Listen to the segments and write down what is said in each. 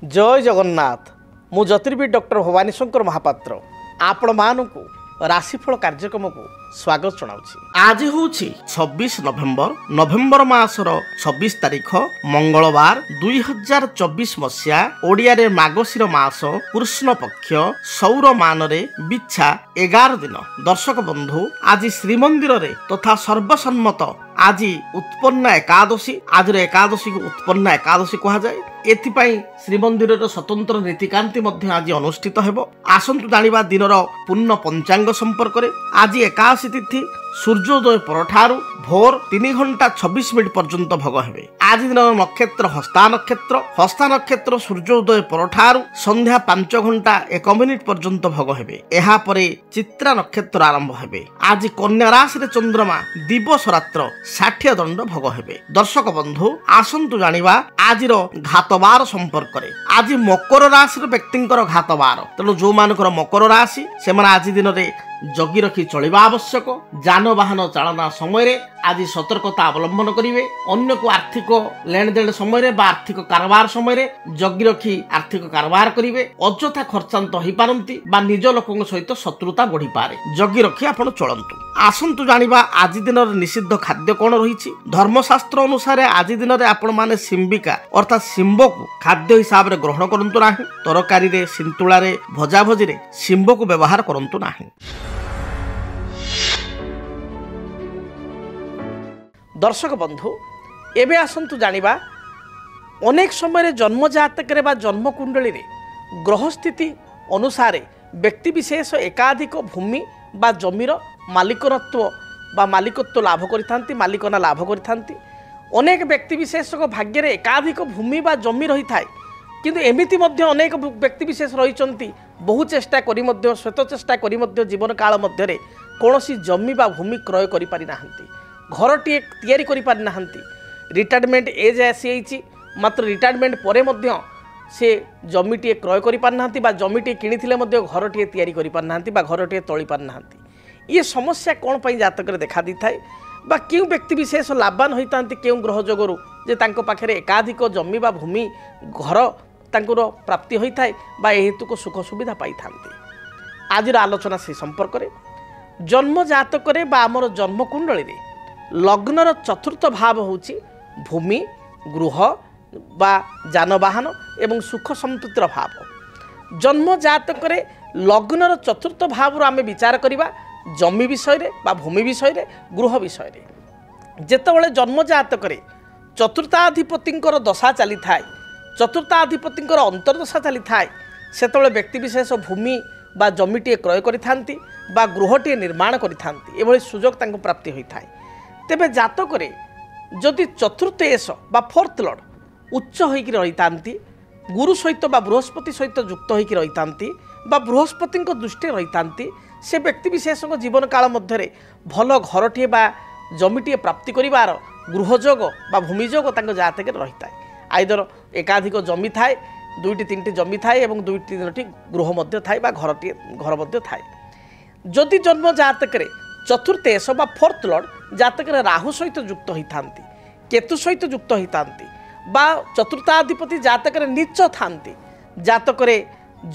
जय जगन्नाथ मु ज्योतिर्विद डॉक्टर भवानी शंकर महापात्र आपण मानू राशिफल कार्यक्रम को स्वागत जनाऊँ। आज हूँ 26 नवेम्बर मासर 26 तारीख मंगलवार 2024 मसीहा ओडिया रे मागशीर मास कृष्ण पक्ष सौर मान रे बिच्छा 11 दिन। दर्शक बंधु आज श्रीमंदिर रे तथा सर्वसम्मत आज उत्पन्न एकादशी आज एकादशी को उत्पन्न एकादशी कहा जाए। एथिपाई श्रीमंदिर स्वतंत्र नीतिकांति मध्य आज अनुष्ठित हेबो। आसंतु जानिबा दिनर पूर्ण पंचांग संपर्क रे। आज एकादशी तिथि सूर्योदय परठारु भोर 3 घंटा 26 मिनिट पर्यंत भोग हेबे। आज दिन नक्षत्र हस्ता नक्षत्र सूर्योदय परठारु संध्या 5 घंटा 1 मिनिट पर्यंत भोग हेबे। एहा परे चित्रा नक्षत्र आरंभ हेबे। आज कन्या राशि रे चंद्रमा दिवस रात्र 60 दंड भोग हेबे। दर्शक बंधु आसंतु जानिबा आजिर घातबार संपर्क रे। आज मकर राशि व्यक्तिंकर घातबार तेणु जो मानकर मकर राशि से आज दिन रे जगी रखी चलिबा आवश्यक। जानवाहन चालना समय आज सतर्कता अवलंबन करिवे। अन्य को आर्थिक लेन देन समय बा आर्थिक कारोबार समय जगी रखी आर्थिक कारोबार करिवे। अଯଥା खर्चांत होई पारंती बा निज लोकଙ୍କ सहित शत्रुता बढ़ी पारे। जगी रखी आपण चलंतु। आसंतु जानिबा आज दिन निषिद्ध खाद्य कोन रहिछि। धर्मशास्त्र अनुसार आज दिन आपण माने सिंबिका अर्थात सिंब को खाद्य हिसाब रे ग्रहण करंतु नाही। तरकारी रे सिंतुळा रे भजा भजी रे सिंब को व्यवहार करंतु नाही। दर्शक बंधु एबे आसंतु जानिबा अनेक समय जन्म जातक रे बा जन्म कुंडली रे ग्रह स्थिति अनुसार व्यक्ति विशेष एकाधिक भूमि बा जमीर मालिकत्व बा मालिकत्व लाभ करिथांती मालिकना लाभ करिथांती। अनेक व्यक्ति विशेष भाग्य रे एकाधिक भूमि बा जमी रही थाए किंतु एमिति मध्य अनेक व्यक्ति विशेष रहिचंती बहु चेष्टा करी मध्य श्वेत चेष्टा करी मध्य जीवन काल मध्य रे कोनोसी जमी बा भूमि क्रय करि पारि नाहंती। घरटीए तैयारी करि पारि नाहंती। रिटायरमेंट एज आसी मात्र रिटायरमेंट परे मध्य से जमीटीए क्रय करि पारि नाहंती बा जमीटीए किनिथिले मध्य घरटीए तैयारी करि पारि नाहंती बा घरटीए तोଳି पारि नाहंती। ये समस्या कौन पाई जातक देखा दी थाए बा क्यों व्यक्ति विशेष लाभवान होता क्यों ग्रह जोगरु जे तांको पाखरे एकाधिक जमी बा भूमि घर तांकुर प्राप्ति होता है बा हेतु को सुख सुविधा पाई थांती। आज आलोचना से संपर्क रे जन्म जातक रे बा आमर जन्म कुंडली रे लग्नर चतुर्थ भाव होची भूमि गृह बा जानवाहन एवं सुख संपत्तिर भाव। जन्म जातक रे लग्नर चतुर्थ भाव आमे विचार करिबा जमी विषय रे बा भूमि विषय रे गृह विषय रे। जेतेबेले जन्म जातक रे चतुर्थाधिपतिंकर दशा चली थाए चतुर्थाधिपतिंकर अंतर्दशा चली थाए सेतेबेले व्यक्ति विशेष भूमि बा जमीटीए क्रय करिथांती बा गृहटीए निर्माण करिथांती। एभली सुजोग तांको प्राप्ति होई थाए। तेबे जातक रे जदि चतुर्थ एस बा फोर्थ लॉर्ड उच्च होइकी रहितांती गुरु सहित बा बृहस्पति सहित युक्त होइकी रहितांती बा बृहस्पति दृष्टि रहितांती से व्यक्ति विशेष जीवन काल मध्य भल घरटीए बा जमीटीए प्राप्ति करिवार गृहजोग बा भूमिजोग तांको जातक रही थाए। आइदर एकाधिक जमी थाए 2-3 जमी थाए एवं 2-3 गृह मध्य थाए बा घर मध्य थाए। जदि जन्म जातक रे चतुर्थ एस बा फोर्थ लॉर्ड जातक रे राहु सहित युक्त होइथांती केतु सहित युक्त होइथांती बा चतुर्थाधिपति जातक रे नीच थांती जातक रे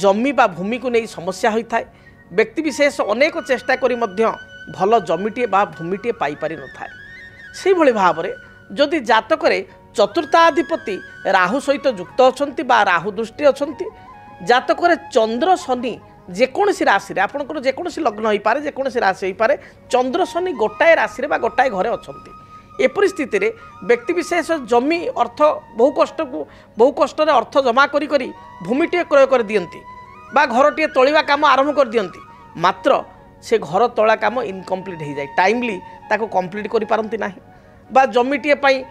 जमी बा भूमि को नहीं समस्या होई थाए। व्यक्ति विशेष अनेक चेष्टा करी मध्य भल जमीटीए बा भूमिटीए पाई पारि न थाए। से भली भाव रे जदि जातक रे चतुर्थाधिपति राहु सहित युक्त अछंती बा राहु दृष्टि अछंती जातक रे चंद्र शनि जेकोसी राशि आपंकर जेकोसी लग्न हो पारे जेकोसी राशि हो पारे चंद्र शनि गोटाए राशि बा गोटाए घरे अछंती। ए परिस्थिति रे व्यक्ति विशेष जमी अर्थ बहु कष्ट अर्थ जमा करी करी भूमिटीए क्रय कर दियंती बा घरटीए तोलिबा काम आरंभ कर दियंती मात्र से घर तोला काम इनकम्प्लीट हो जाए टाइमली ताको कंप्लीट करि पारंती नाही बा जमीटीए पई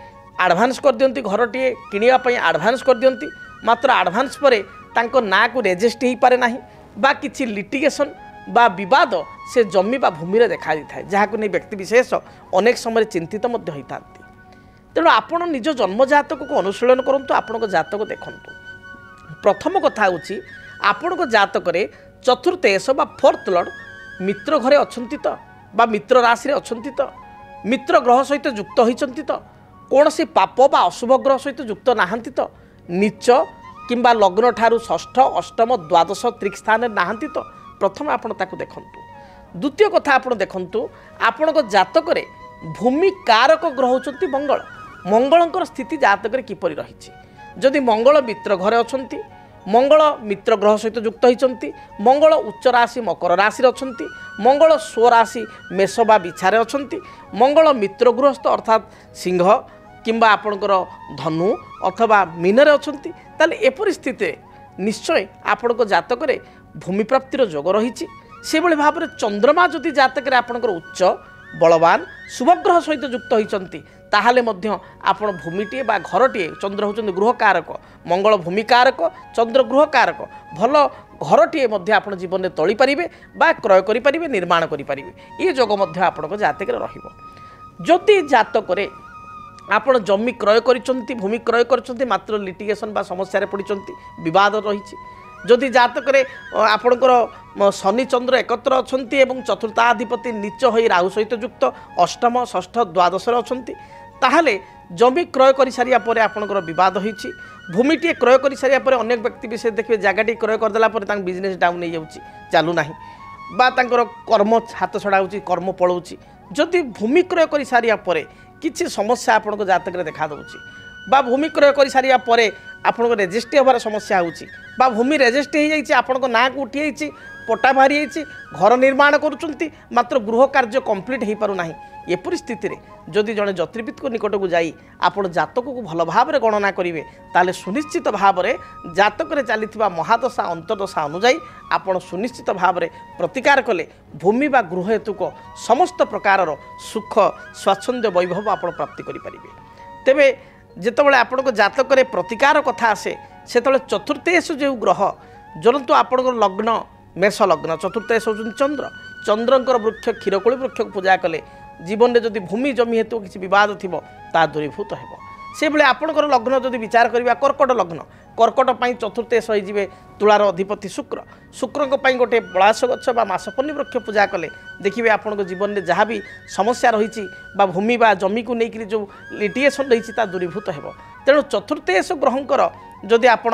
एडवांस कर दियंती घरटीए किनिया पई एडवांस कर दियंती मात्र एडवांस परे तांको ना को रेजिस्ट ही पारे नाही बा किछि लिटिगेशन बा विवाद से जमी बा भूमि रे देखा दी थाए जहां को नहीं व्यक्ति विशेष अनेक समय चिंतित मध्य होइतांती। तेणु आपण निज जन्म जातक को अनुशीलन करंतु आपण जातक देखंतु। प्रथम कथा होची आपण जातक रे चतुर्थ एस बा फोर्थ लॉर्ड मित्र घरे अछंती तो बा मित्र राशि रे अछंती तो मित्र ग्रह सहित युक्त होइचंती तो कौन सी पाप बा अशुभ ग्रह सहित युक्त नाहंती तो नीच किंबा लग्न ठारू षष्ठ अष्टम द्वादश त्रिक स्थान नहांती तो प्रथम आपण ताकू देखंतु। द्वितीय कथा आपण देखंतु आपण जातक भूमि कारक ग्रह होचंती मंगल। मंगलंकर स्थिति जातक किपरि रही जदि मंगल मित्र घरे अछंती मंगल मित्र ग्रह सहित युक्त होती मंगल उच्च राशि मकर राशि अच्छा मंगल स्वराशि मेष बा बिछारे अच्छा मंगल मित्र गृहस्थ अर्थात सिंह किंबा आपणकर धनु अथवा मीनरे अच्छा ताले एपरि स्थिति निश्चय आपण जातक भूमि प्राप्तिर जोग रही से भाव में चंद्रमा जदि जातक आपणकर उच्च बलवान शुभग्रह सहित युक्त होती ताहले मध्य आपण भूमिटे बा घरटे चंद्र होचंद गृह कारक मंगल भूमि कारक चंद्र गृह कारक भल घरटे मध्य आपण जीवन में तोली पारिबे बा क्रय करि पारिबे निर्माण करि पारिबे ये जोग मध्य आपण जातक रहिबो। जदि जातक आपण जमी क्रय करिसंती भूमि क्रय करिसंती मात्र लिटिगेशन बा समस्या रे पडिसंती विवाद रहिछि जदि जातक आपणकर शनि चंद्र एकत्र अछंती एवं चतुर्थाधिपति नीच होई राहु सहित युक्त अष्टम षष्ठ द्वादश अछंती ताहले जमी क्रय कर सारिया परे आपणकर विवाद होईछि भूमिटी क्रय कर सारिया परे अनेक व्यक्ति विशेष देखिए जगहटी क्रय करदेला परे तांक बिजनेस डाउन हो जाउछि चालू नाही बा तांकर कर्म हाथ छड़ा होछि कर्म पळौछि जदि भूमि क्रय कर सारिया परे किछि समस्या आपणक जातक रे देखा दउछि बा भूमि क्रय कर सारिया परे आपणक रेजिस्ट्री होबार समस्या होछि बा भूमि रेजिस्ट्री हो जाइछि आपणक नाँ को उठी जाइछि पट्टा बाहरी जाइछि घर निर्माण करुछंती मात्र गृह कार्य कंप्लीट हो पारु नाही ए परिस्थिति रे जदि जड़े ज्योतिर्विद को निकट को जाई आपण जातक को भल भाव में गणना करेंगे ताले सुनिश्चित भाव में जातक रे चलीथिबा महादशा अंतर्दशा अनुजाई आपण सुनिश्चित भाव में प्रतिकार कले भूमि बा गृह हेतुक समस्त प्रकार सुख स्वाच्छंद्य वैभव आपण प्राप्ति करि परिबे। तेबे जेतबेले आपण जातक रे प्रतिकार कथा आसे सेतबेले चतुर्थेश जो ग्रह जनतु आपण लग्न मेष लग्न चतुर्थेश होचुन चंद्र चंद्रंकर वृक्ष क्षीरकोली वृक्ष को पूजा कले जीवन में जदि भूमि जमी हेतु किसी बद थी दूरीभूत हो से बेले आपणकर लग्न जदि विचार करवा कर्कट लग्न कर्कट पाई चतुर्थेश होइजिबे तुलार अधिपति शुक्र शुक्रक पाई गोटे पलाश गछ बा मासपन्नी वृक्ष पूजा कले देखिए आपण जीवन में जहाँ भी समस्या रही भूमि बा जमी को लेकर जो लिटिगेशन रही दूरीभूत हो तेणु चतुर्थेश ग्रहंकर जदि आपण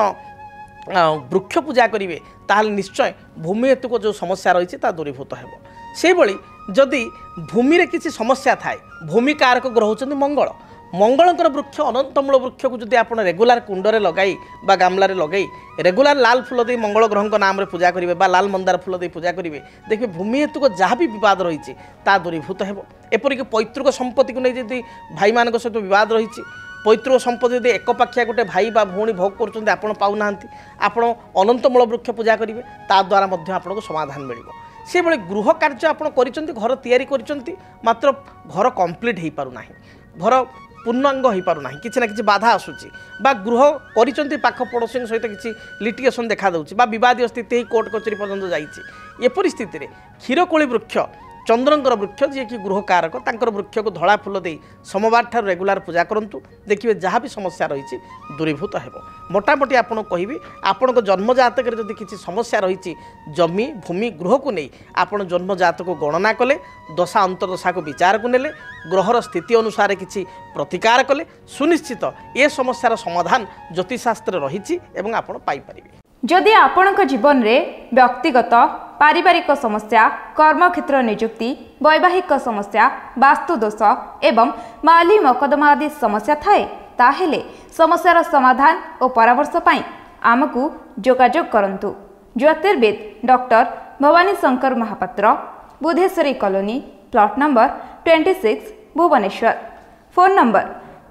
वृक्ष पूजा करेंगे ताहले निश्चय भूमि हेतुक जो समस्या रही दूरीभूत हो से भली जदि भूमि रे किसी समस्या थाए भूमि कारक ग्रह होचंदी मंगल मंगलंकर वृक्ष अनंतमूल वृक्ष को जदि आपण रेगुलार कुंडरे लगाई बा गामलारे लगाई रेगुलार लाल फूल दे मंगल ग्रह नाम रे पूजा करेंगे बा लाल मंदार फूल दे पूजा करेंगे देखिए भूमि हेतुक जहाँ भी विवाद रही दूरीभूत हो एपरिक पैतृक संपत्ति को नहीं जदि भाई मान सहित बद रही पैतृक संपत्ति यदि एक पाखिया गोटे भाई बा भौणी भोग कर आपण अनंतमूल वृक्ष पूजा करेंगे ता द्वारा आपको समाधान मिल से बड़े गृह कार्य आप घर तैयारी करिसेंती मात्र घर कंप्लीट हो पारु नाही घर पूर्णांग हो पारु नाही किछि ना किछि बाधा आसुची बा गृह करिसेंती पाख पड़ोसी सहित किछि लिटिगेशन देखा दउची बा विवादीय स्थिति कोर्ट कचेरी पर्यंत जाइछि ए परिस्थिति रे क्षीरकोली वृक्ष चंद्रंकर वृक्ष जी कि गृह कारक तांकर वृक्ष को धड़ा फूल दे सोमवार ठार रेगुलार पूजा करंतु देखिए जहाँ भी समस्या रही दूरीभूत हो मोटामोटी आपन कहि आपण जन्म जातक जदि किसी समस्या रही जमी भूमि गृह को नहीं आपण जन्म जातक को गणना कले दशा अंतर्दशा को विचार को नेले ग्रहर स्थिति अनुसार किसी प्रतिकार कले सुनिश्चित ए समस्यार समाधान ज्योतिषशास्त्र रही आपड़ पाइपर। जदि आपणक जीवन में व्यक्तिगत पारिवारिक समस्या कर्मक्षेत्र नियुक्ति वैवाहिक समस्या वास्तुदोष एवं माली मकदमा आदि समस्या थाए ताहेले समस्यार समाधान और परामर्श पाई आमको जोगाजोग करंतु। ज्योतिर्विद doctor Bhavani Shankar Mahapatra Budheswari colony plot number 26 Bhubaneswar phone number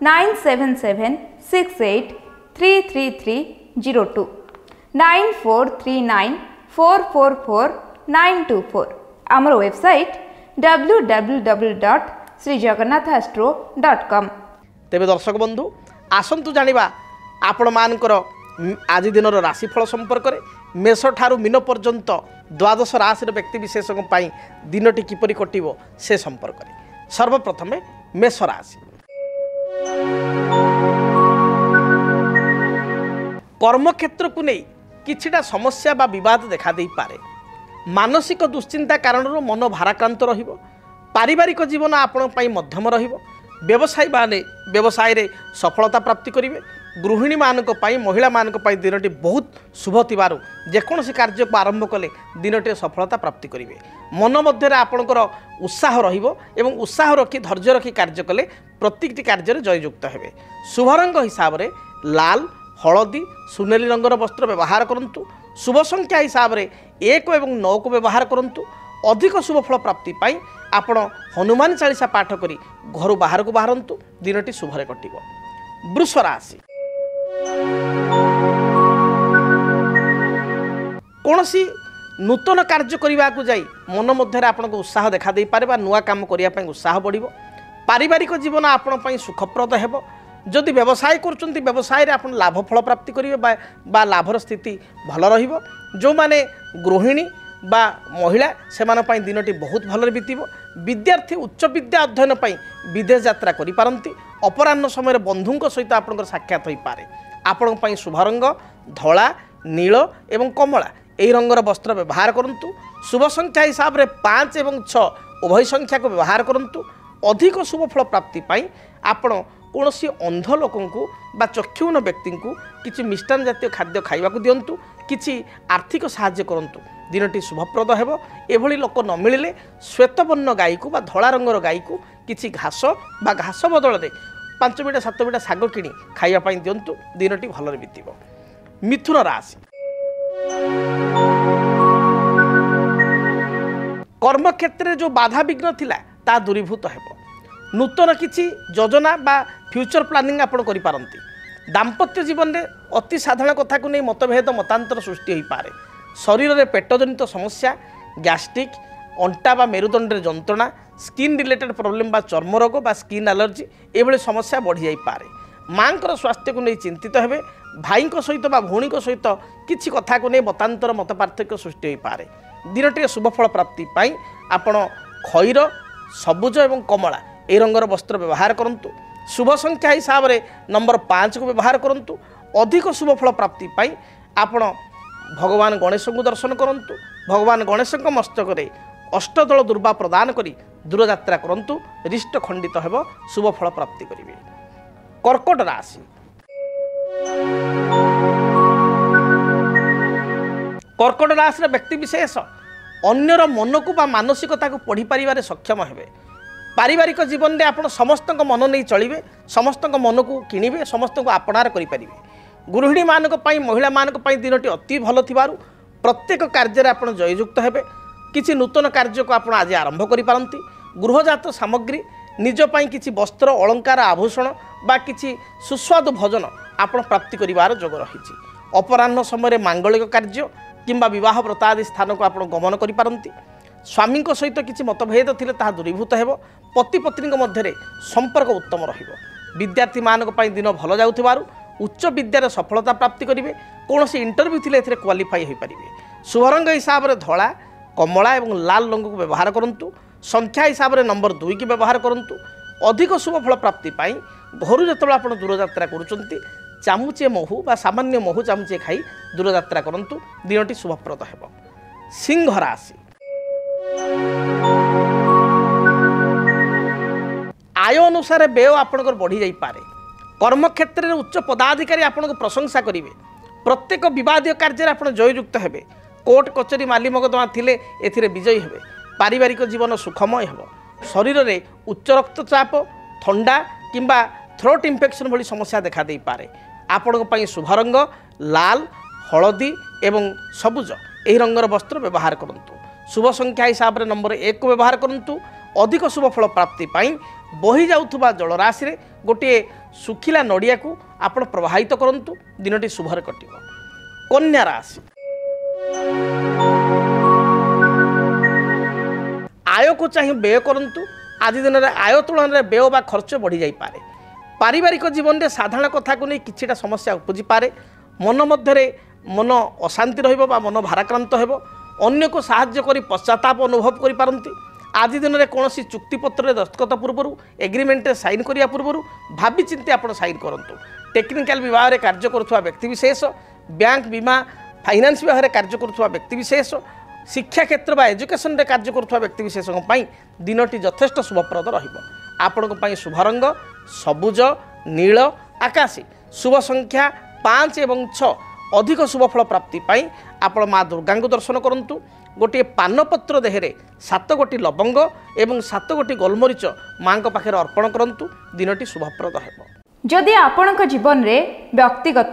9776833302 9439444924 आमर वेबसाइट www.srijagannathastro.com। तेबे दर्शक बंधु आसंतु जानिबा आपण मानकर आज दिन राशिफल संपर्क में मेष ठारू मीन पर्यंत द्वादश राशि व्यक्ति विशेष दिनटी किपरि कटिबो से संपर्क में सर्वप्रथमे मेष राशि कर्मक्षेत्र को नहीं किछिटा समस्या बा विवाद देखा दे पारे मानसिक दुश्चिंता कारण मन भाराक्रांत रहिबो पारिवारिक जीवन आपण पई मध्यम रहिबो व्यवसायी माने व्यवसाय रे सफलता प्राप्ति करिवे गृहिणी मानक पई महिला मानक पई दिनटी बहुत शुभ थिबारु जेकोसी कार्य को आरंभ कले दिनटी सफलता प्राप्ति करेंगे। मन मध्य आपणकर उत्साह रहिबो एवं उत्साह रखी धैर्य रखी कार्य कले प्रत्येकटी कार्य जययुक्त हेबे। शुभ रंग हिसाब रे लाल हलदी सुनेली रंगर वस्त्र व्यवहार करंतु। शुभ संख्या हिसाब रे 1 एवं 9 को व्यवहार करंतु। अधिक शुभ फल प्राप्ति पाई आपण हनुमान चालीसा पाठ करी घर बाहर को बाहरंतु दिनटी शुभरे कटिबो। वृष राशि कौनसी नूतन कार्य करने को जाई मन मध्य आपको उत्साह देखा दे पारे नुआ काम करने उत्साह बढ़। पारिवारिक जीवन आपण सुखप्रद हेबो। जदि व्यवसाय करुँच व्यवसाय आप लाभ फल प्राप्ति करेंगे लाभर स्थिति भल रहिबो। जो माने गृहिणी बा महिला से दिनटी बहुत भल बीतब। विद्यार्थी उच्च विद्या अध्ययन पर विदेश यात्रा करि पारंती। अपराह्न समय बंधुओं सहित आपंकर साक्षात हो पारे। आपण शुभ रंग धला नील एवं कमला यही रंगर वस्त्र व्यवहार करंतु। शुभ संख्या हिसाब रे 5 एवं 6 उभय संख्या को व्यवहार करंतु। अधिक शुभ फल प्राप्ति पाई आपण कौनसी अंध लोकंकु बा चक्षुहीन व्यक्ति को किसी मिष्टान जातीय खाद्य खाइबा को दियंतु। किसी आर्थिक साहाय्य करंतु दिनटी शुभप्रद हेबो। एभली लोक न मिलिले श्वेतवर्ण गाई को बा धला रंगर गाई को किसी घास बा घास बदल में 5 बिटा 7 बिटा शाग किणी खाइबा पई दियंतु दिनटी भलरे बीतिबो। मिथुन राशि कर्म क्षेत्र जो बाधा विघ्न थिला ता दूरीभूत हेबो। नूतन किसी योजना बा फ्यूचर प्लानिंग आपण करि पारंती। दाम्पत्य जीवन में अति साधारण कथा को नहीं मतभेद मतांतर सृष्टि हो पारे। शरीर में पेटजनित समस्या गैस्ट्रिक अंटा बा मेरुदंड जंत्रणा स्किन रिलेटेड प्रॉब्लम बा चर्म रोग बा स्किन एलर्जी एभली समस्या बढ़ी जाई पारे। मांकर स्वास्थ्य को नहीं चिंतित हेबे। भाई सहित बा भौणी सहित किसी कथा को नहीं मतांतर मत पार्थक्य सृष्टि हो पारे। दिनटी शुभफल प्राप्ति पाई आपण खैर सबुज एवं कमला ए रंगर वस्त्र व्यवहार करंतु। शुभ संख्या हिसाब रे नंबर 5 को व्यवहार करंतु। अधिक शुभ फल प्राप्ति पाई आपण भगवान गणेश को दर्शन करंतु। भगवान गणेश मस्तक रे अष्टदल दुर्वा प्रदान करी दूर यात्रा करंतु। रिष्ट खंडित हेबो शुभ फल प्राप्ति करिवे। कर्कट राशि कर्कट राशि व्यक्ति विशेष अन्यर मन को बा मानसिकता को पढ़ी पारिबारे सक्षम हेबे। पारिवारिक जीवन में आप समस्त मन नहीं चलिए। समस्त मन को किणवे समस्त को आपणार करें। गृहिणी मानक पई महिला मानक पई दिनटी अति भल थिबारु प्रत्येक कार्य आप जययुक्त हेबे। किसी नूतन कार्य को आप आज आरंभ करि पारंती। गृहजात सामग्री निज पई किसी वस्त्र अलंकार आभूषण बा किसी सुस्वादु भोजन आप प्राप्ति करिवार जोग रही। अपराह्न समय मांगलिक कार्य किंबा विवाह व्रत आदि स्थान को आप गमन करि पारंती। स्वामी सहित किसी मतभेद थिले ताहा दूरीभूत हेबो। पति पत्नी मध्य संपर्क उत्तम रहिबो। विद्यार्थी मानक पई दिन भल जाउथिबारु उच्च विद्यार सफलता प्राप्ति करिवे। कोनोसी इंटरव्यू थिले एथिरे क्वालिफाई होई परिबे। शुभ रंग हिसाब रे धला कमला एवं लाल रंग को व्यवहार करंतु। संख्या हिसाब रे नंबर 2 की व्यवहार करंतु। अधिक शुभ फल प्राप्ति पाई घर जेतबे आपण दूर यात्रा करूचंती चामुचे महू बा सामान्य महू चामुचे खाई दूर यात्रा करंतु दिनटी शुभप्रद हेबो। सिंह राशि आय अनुसार व्यय आपणकर बढ़ी जाई पारे। कर्म क्षेत्र में उच्च पदाधिकारी आपको प्रशंसा करेंगे। प्रत्येक विवादीय कार्य आप जययुक्त हेबे। कोर्ट कचेरी माली मकदमा थिले एथिरे विजयी हेबे। पारिवारिक जीवन सुखमय हेबो। शरीर में उच्च रक्तचाप ठंडा किंबा थ्रोट इन्फेक्शन भली समस्या देखा दे पारे। आपण पई शुभ रंग लाल हलदी एवं सबुज एही रंगर वस्त्र व्यवहार करंतु। शुभ संख्या हिसाब रे नंबर 1 को व्यवहार करंतु। अधिक शुभ फल प्राप्ति पाई बही जाउथुबा जलराशि रे गोटे सुखिला नड़िया को आपण प्रवाहित करंतु दिनटी शुभरे कटिबो। कन्या राशि आय को चाहिए व्यय करंतु। आज दिन में आय तुलन में व्यय बा खर्च बढ़ी जाई पारे। पारिवारिक जीवन में साधारण कथा को नहीं किछिटा समस्या उपजी पारे। मन मध्य मन अशांति रहिबो बा मन भाराक्रांत हेबो। अन्य को साहाय्य करी पश्चाताप अनुभव करि पारंती। आज दिन में कौन चुक्तिपत्र दस्तखत पूर्व एग्रीमेंट साइन करिया पूर्व भावी चिंती आप साइन करंतु। टेक्निकल विभाग में कार्य करुवा व्यक्तिविशेष बैंक बीमा फाइनान्स विभाग में कार्य करुवा व्यक्तिविशेष शिक्षा क्षेत्र बा एजुकेशन रे कार्य करुवा व्यक्तिविशेषों दिनटी यथेष्ट शुभप्रद रहिबो। आपणक शुभ रंग सबुज नील आकाशी शुभ संख्या 5 और 6 अधिक शुभफल प्राप्ति आपण माँ दुर्गा को दर्शन करूँ। गोटे पानपत्र देहरे 7 गोटी लवंग एवं 7 गोटी गोलमरीच माँ पाखे अर्पण करूँ। दिनटी शुभप्रद हो। जदि आपणक जीवन रे व्यक्तिगत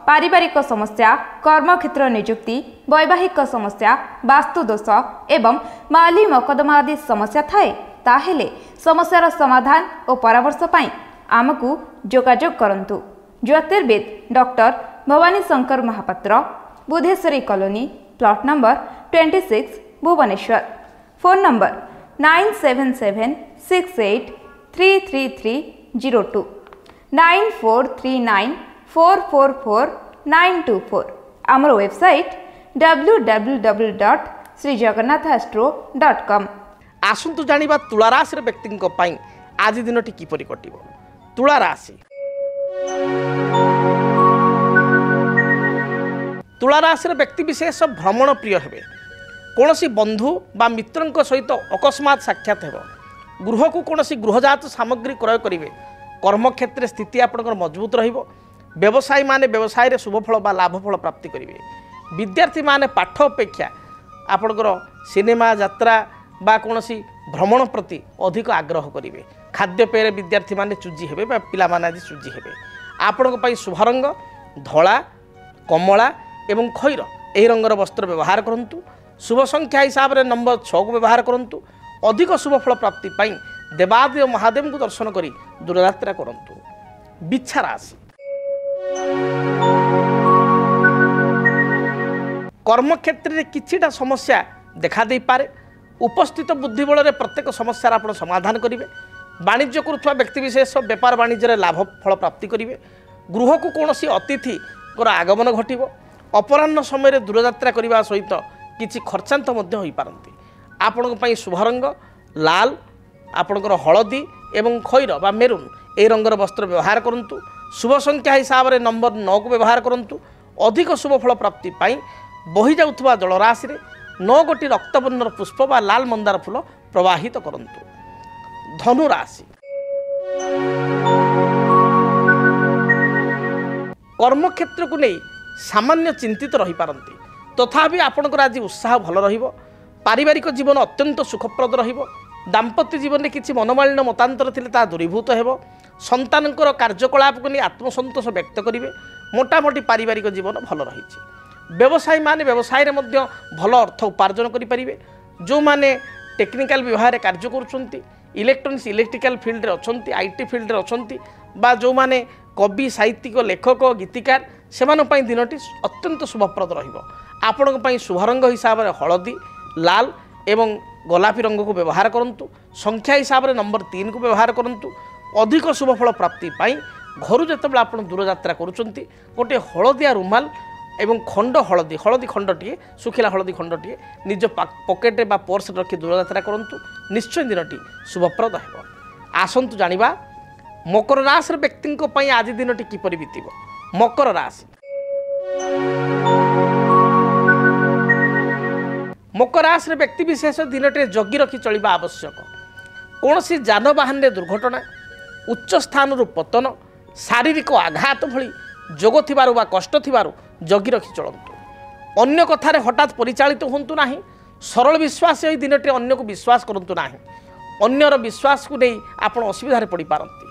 पारिवारिक समस्या, कर्मक्षेत्र नियुक्ति, वैवाहिक समस्या, वास्तुदोष एवं माली मकदमा आदि समस्या थाए ताहेले समस्यार समाधान और परामर्श पाई आमकु जोगाजोग करंतु। ज्योतिर्विद doctor Bhavani Shankar Mahapatra, Budheswari colony, plot number 26, Bhubaneswar. Phone number 9776833302 9439444924। आमर वेबसाइट www.srijagannathastro.com। आसंतु जानिबा तुला राशि व्यक्ति आज दिनटी किपरि कटिबो। तुला राशि तुला राशि व्यक्ति विशेष भ्रमण प्रिय हेबे। कौनसी बंधु बा मित्रंक सहित अकस्मात साक्षात हेबो। गृह को कौनसी गृहजात सामग्री क्रय करिवे। कर्मक्षेत्र स्थिति आपनकर मजबूत रहिबो। व्यवसायी माने व्यवसाय रे शुभफल बा लाभफल प्राप्ति करिवे। विद्यार्थी माने पाठ अपेक्षा आपनकर सिनेमा यात्रा बा कौनसी भ्रमण प्रति अधिक आग्रह करिवे। खाद्यपेय विद्यार्थी माने चूजी हेबे बा पिला माने आदि चूजी हेबे। आपनक पई शुभ रंग धला, कमला एवं खैर एही रंगर वस्त्र व्यवहार करंतु। शुभ संख्या हिसाब रे नंबर 6 को व्यवहार करंतु। अधिक शुभफल प्राप्ति पाई देवादेव महादेव को दर्शन करी दूरयात्रा करंतु। बिच्छा राशि कर्मक्षेत्र में किछिटा समस्या देखा दे पारे। उपस्थित बुद्धिबल रे प्रत्येक समस्या आपण समाधान करिवे। वाणिज्य करुवा व्यक्ति विशेष व्यापार वाणिज्य लाभ फल प्राप्ति करिवे। गृह को कौनसी अतिथि आगमन घटिबो। अपराह्न समय दूरयात्रा करने सहित किछि खर्चांत मध्य होई पारंती। आपणक पई शुभ रंग लाल, आपणकर हलदी एवं खैर बा मेरून ए रंगर वस्त्र व्यवहार करंतु। शुभ संख्या हिसाब रे नंबर 9 को व्यवहार करंतु। अधिक शुभफल प्राप्ति पाई बही जाउथबा जलराशि रे 9 गोटी रक्तवर्णर पुष्प बा लाल मंदार फूल प्रवाहित करंतु। धनु राशि कर्मक्षेत्र को नहीं सामान्य चिंतित रही पारंती। तथापि आपणकर आज उत्साह भल रहिबो। पारिवारिक जीवन अत्यंत सुखप्रद रहिबो। दाम्पत्य जीवन में किसी मनमालिन्य मतांतर थिले ता दूरीभूत हेबो। संतानकर कार्यकलाप को नहीं आत्मसंतोष व्यक्त करिवे। मोटामोटी पारिवारिक जीवन भल रहिछि। व्यवसायी माने व्यवसाय रे मध्य भल अर्थ उपार्जन करि परिवे। जो माने टेक्निकल विभाग रे कार्य करूछंती, इलेक्ट्रोनिक्स इलेक्ट्रिकल फील्ड रे अछंती, आईटी फील्ड रे अछंती बा जो माने कवि साहित्यिक लेखक गीतिकार सेमानं पई दिनटी अत्यंत शुभप्रद रहिबो। आपणक पई शुभ रंग हिसाब रे हलदी, लाल एवं गोलापी रंग को व्यवहार करंतु। संख्या हिसाब रे नंबर 3 को व्यवहार करंतु। अधिक शुभफल प्राप्ति पाई घर जेतेबेले आपण दूरयात्रा करूछंती गोटे हलदिया रुमाल एवं खंड हलदी खंडटीए सुखिला हलदी खंडटीए निज पकेट बा पर्स रखी दूरयात्रा करंतु। निश्चय दिनटी शुभप्रद हेबो। आसंतु जानिबा मकर राशि व्यक्ति आज दिनटी किपरि बीतिबो। मकर राशि मकर राशि व्यक्ति विशेष दिनटे जगी रखी चलिबा आवश्यक। कौन सी जानवाहन रे दुर्घटना, उच्च स्थान पतन, शारीरिक आघात भली जोग थिबारु बा कष्ट थिबारु जगी रखी चलंतु। अन्य कथारे हठात परिचालित होंतु नाही। सरल विश्वास यही दिनटे अन्य को विश्वास करंतु नाही। अन्यर विश्वास को नहीं आपण असुविधा पड़ी पारंती।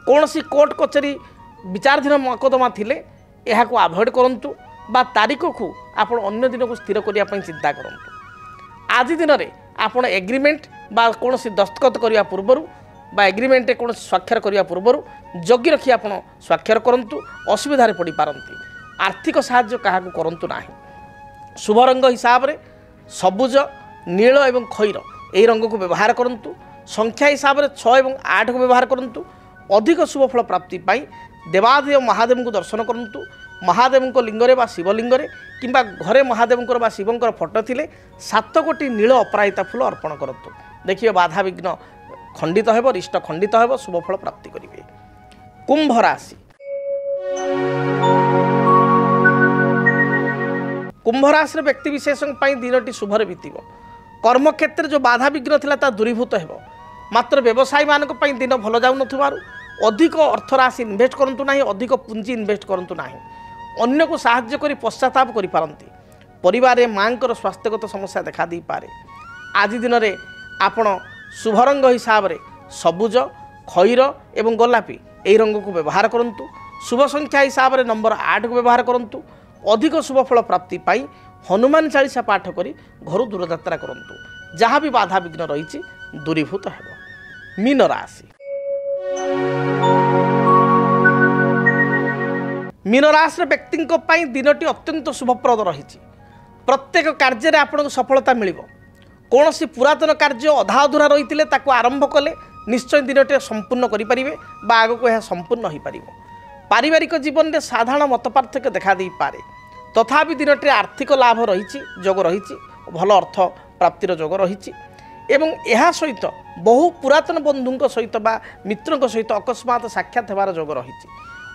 कौन सी कोर्ट कचेरी विचाराधीन मकदमा थिले एहा को अवॉइड करंतु बा तारीख को आपण अन्य दिन को स्थिर करिया पई चिंता करंतु। आज दिन में आपण एग्रीमेंट बा कौन सी दस्तखत करने पूर्वर बा एग्रीमेंट कौन स्वाक्षर करने पूर्वर जगी रखी आपण स्वाक्षर करंतु। असुविधा पड़ी पारंती। आर्थिक साहाय्य क्या करंतु नाही। शुभ रंग हिसाब रे सबुज, नील एवं खैर यही रंग को व्यवहार करंतु। संख्या हिसाब रे 6 एवं 8 को व्यवहार करंतु। अधिक शुभफल प्राप्ति पाई देवादेव महादेव को दर्शन करंतु। महादेव लिंगरे बा शिवलिंगरे किंबा घरे महादेव बा शिवंकर फोटो थिले 7 गोटी नील अपराजिता फूल अर्पण करंतु। देखिए बाधा विघ्न खंडित हेबो, रिष्ट खंडित हेबो, शुभफल प्राप्ति करिवे। कुंभ राशि कुंभ राशि व्यक्ति विशेष दिनटी शुभरे बीतिबो। कर्मक्षेत्र जो बाधा विघ्न थिला ता दूरीभूत हेबो। मात्र व्यवसायी मानक दिन भल जाउ नथुबारु अधिक अर्थराशि इनभेस्ट करंतु नाही, अधिक पुंजी इनभेस्ट करंतु नाही। अन्य को साहाय्य करी पश्चाताप करि पारंती। परिवार मांकर स्वास्थ्यगत समस्या देखा दी पारे। आज दिन में आपण शुभ रंग हिसाब से सबुज, खैर एवं गोलापी यही रंग को व्यवहार करंतु। शुभ संख्या हिसाब से नंबर 8 को व्यवहार करंतु। अधिक शुभ फल प्राप्ति पाई हनुमान चालीसा पाठ करी घर दूरयात्रा करंतु। जहाँ भी बाधा विघ्न रही दूरीभूत हेब। मीन राशि। मीन राशि व्यक्ति दिनटी अत्यंत शुभप्रद रही। प्रत्येक कार्य आपको सफलता मिल। कौन सी पुरातन कार्य अधा अधूरा रही आरंभ कले निश्चय दिनटे संपूर्ण करें आग को यह संपूर्ण हो पार। पारिवारिक जीवन में साधारण मत पार्थक्य देखा दे पारे। तथापि दिनटे आर्थिक लाभ रही जोग रही भल अर्थ प्राप्तिर जोग रही एवं यह सहित बहु पुरातन बंधु सहित बा मित्रों सहित अकस्मात साक्षात होवार जोग रही।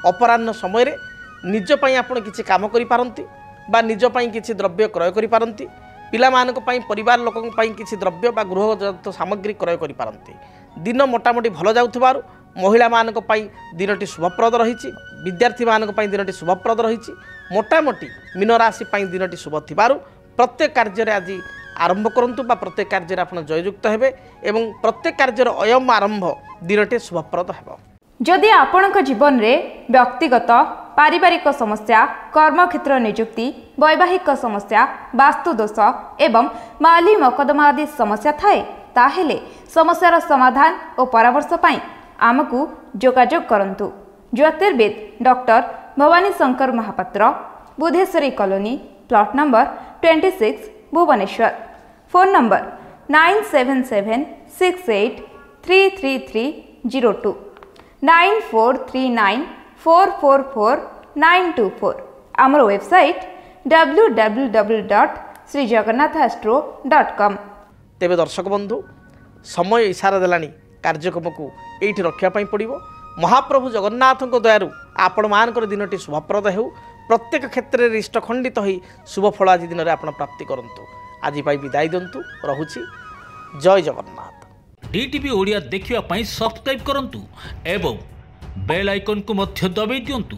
अपराह्न समय निजपाई आपण किसी काम करिपारंती बा निजपाई किसी द्रव्य क्रय करिपारंती। पिलामानक पई परिवार लोकन पई किसी द्रव्य बा गृहजात सामग्री क्रय करिपारंती। दिन मोटामोटी भल जाउथबारु महिला मानक पई दिनटी शुभप्रद रही। विद्यार्थी मानक पई दिनटी शुभप्रद रही। मोटामोटी मीन राशि पई दिनटी शुभ थिबारु प्रत्येक कार्य आज आरंभ करंतु बा प्रत्येक कार्य आपण जययुक्त हेबे एवं प्रत्येक कार्य अयम आरंभ दिनटे शुभप्रद हेबो। जदि आपणक जीवन में व्यक्तिगत पारिवारिक समस्या, कर्मक्षेत्र नियुक्ति, वैवाहिक समस्या, वास्तुदोष एवं माली मकदमा आदि समस्या थाए ताहेले समस्यार समाधान और परामर्श पाई आमकु जोगाजोग करंतु। ज्योतिर्विद doctor Bhavani Shankar Mahapatra, Budheswari colony, plot number 26, Bhubaneswar. Phone number 9776833302 9439444924। आमर वेबसाइट www.srijagannathastro.com। तेबे दर्शक बंधु समय इशारा देलानी कार्यक्रम को एठी रखिया पड़ो। महाप्रभु जगन्नाथ दयारु आपण मानकर दिनटी शुभप्रद हो। प्रत्येक क्षेत्र में इष्टखंडित हो शुभ फल आज दिन में आप प्राप्ति करंतु। आज विदाय दिंतु रहुछि। जय जगन्नाथ। डीटीवी ओडिया देखिवा पई सब्सक्राइब करंतु एवं बेल आइकन को मध्य दबाई दियंतु।